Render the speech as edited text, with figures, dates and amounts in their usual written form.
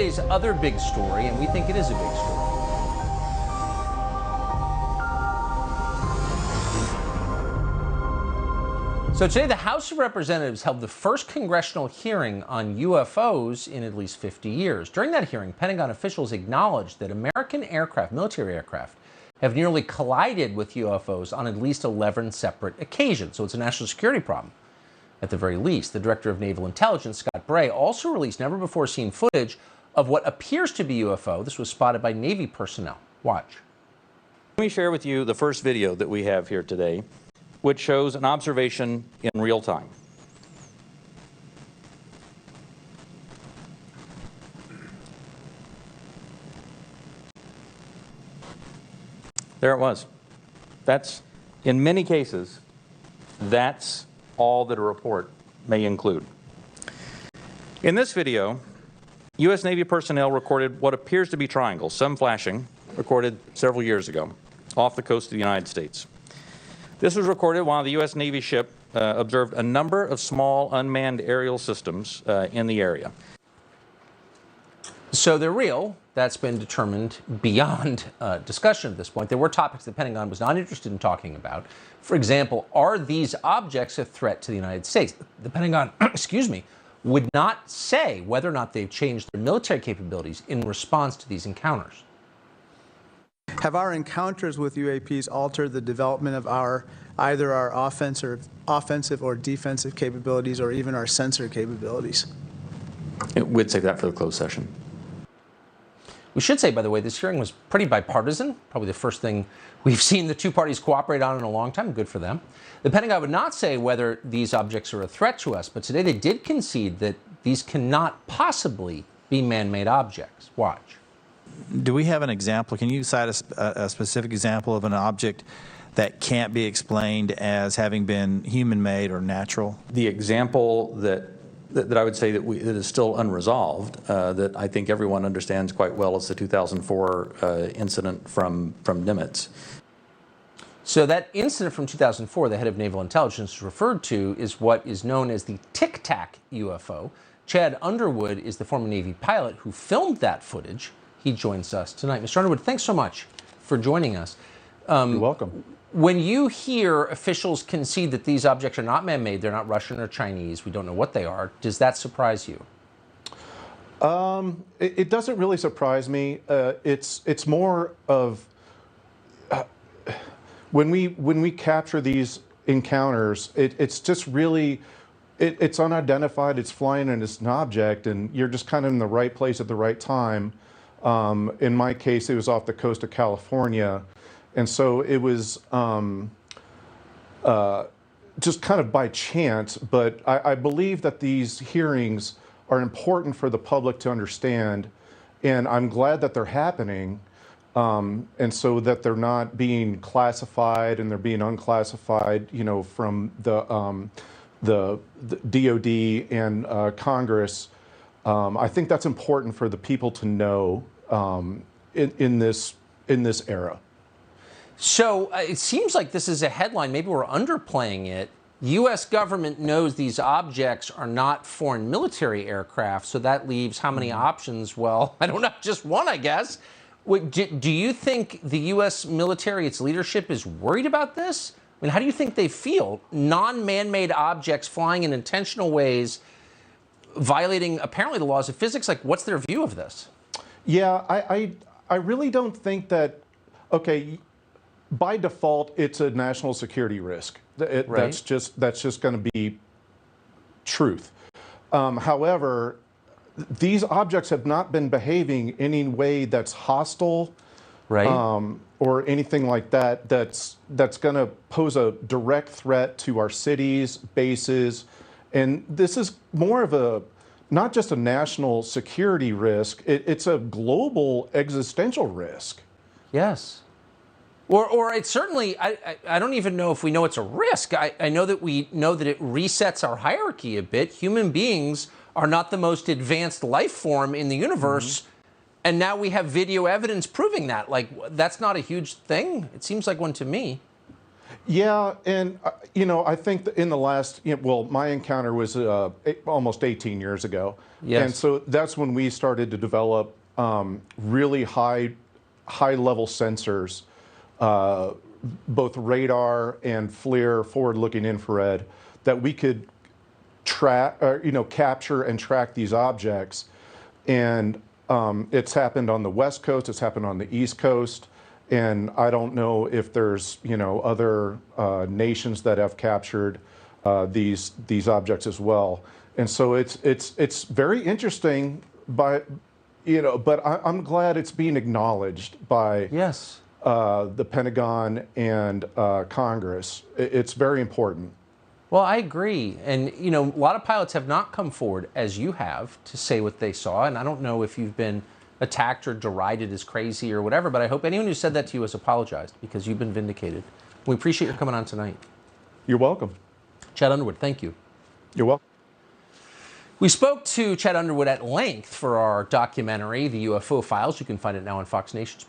Today's other big story, and we think it is a big story. So today, the House of Representatives held the first congressional hearing on UFOs in at least 50 years. During that hearing, Pentagon officials acknowledged that American aircraft, military aircraft, have nearly collided with UFOs on at least 11 separate occasions. So it's a national security problem, at the very least. The Director of Naval Intelligence, Scott Bray, also released never-before-seen footage of what appears to be UFO. This was spotted by Navy personnel. Watch. Let me share with you the first video that we have here today, which shows an observation in real time. There it was. That's, in many cases, that's all that a report may include. In this video, U.S. Navy personnel recorded what appears to be triangles, some flashing, recorded several years ago, off the coast of the United States. This was recorded while the U.S. Navy ship observed a number of small unmanned aerial systems in the area. So they're real. That's been determined beyond discussion at this point. There were topics the Pentagon was not interested in talking about. For example, are these objects a threat to the United States? The Pentagon, excuse me, would not say whether or not they've changed their military capabilities in response to these encounters. Have our encounters with UAPs altered the development of either our offensive or defensive capabilities, or even our sensor capabilities? We'd save that for the closed session. We should say, by the way, this hearing was pretty bipartisan, probably the first thing we've seen the two parties cooperate on in a long time. Good for them. The Pentagon would not say whether these objects are a threat to us, but today they did concede that these cannot possibly be man-made objects. Watch. Do we have an example? Can you cite a specific example of an object that can't be explained as having been human-made or natural? The example that I would say that is still unresolved, that I think everyone understands quite well, is the 2004 incident from Nimitz. So that incident from 2004, the head of Naval Intelligence referred to, is what is known as the Tic Tac UFO. Chad Underwood is the former Navy pilot who filmed that footage. He joins us tonight. Mr. Underwood, thanks so much for joining us. You're welcome. When you hear officials concede that these objects are not man-made, they're not Russian or Chinese, we don't know what they are, does that surprise you? It doesn't really surprise me. It's more of when we capture these encounters, it's just really, it's unidentified, it's flying and it's an object, and you're just kind of in the right place at the right time. In my case, it was off the coast of California. And so it was just kind of by chance, but I believe that these hearings are important for the public to understand, and I'm glad that they're happening, and so that they're not being classified and they're being unclassified, you know, from the DOD and Congress. I think that's important for the people to know in this era. So it seems like this is a headline. Maybe we're underplaying it. U.S. government knows these objects are not foreign military aircraft, so that leaves how many options? Well, I don't know, just one, I guess. Do you think the U.S. military, its leadership, is worried about this? I mean, how do you think they feel? Non-man-made objects flying in intentional ways, violating apparently the laws of physics. Like, what's their view of this? Yeah, I really don't think that, okay, by default, it's a national security risk. Right. That's just going to be truth. However, these objects have not been behaving in any way that's hostile, right, or anything like that. That's going to pose a direct threat to our cities, bases, and this is more of a not just a national security risk. It's a global existential risk. Yes. Or it's certainly, I don't even know if we know it's a risk. I know that we know that it resets our hierarchy a bit. Human beings are not the most advanced life form in the universe. And now we have video evidence proving that. Like, that's not a huge thing. It seems like one to me. Yeah, and I think that in the last, well, my encounter was almost 18 years ago. Yes. And so that's when we started to develop really high-level sensors, both radar and FLIR, forward-looking infrared, that we could capture and track these objects. And it's happened on the West Coast, it's happened on the East Coast, and I don't know if there's other nations that have captured these objects as well. And so it's very interesting, but I'm glad it's being acknowledged by Yes. the Pentagon and Congress. It's very important. Well, I agree. And, a lot of pilots have not come forward, as you have, to say what they saw. And I don't know if you've been attacked or derided as crazy or whatever, but I hope anyone who said that to you has apologized, because you've been vindicated. We appreciate your coming on tonight. You're welcome. Chad Underwood, thank you. You're welcome. We spoke to Chad Underwood at length for our documentary, The UFO Files. You can find it now on Fox Nation's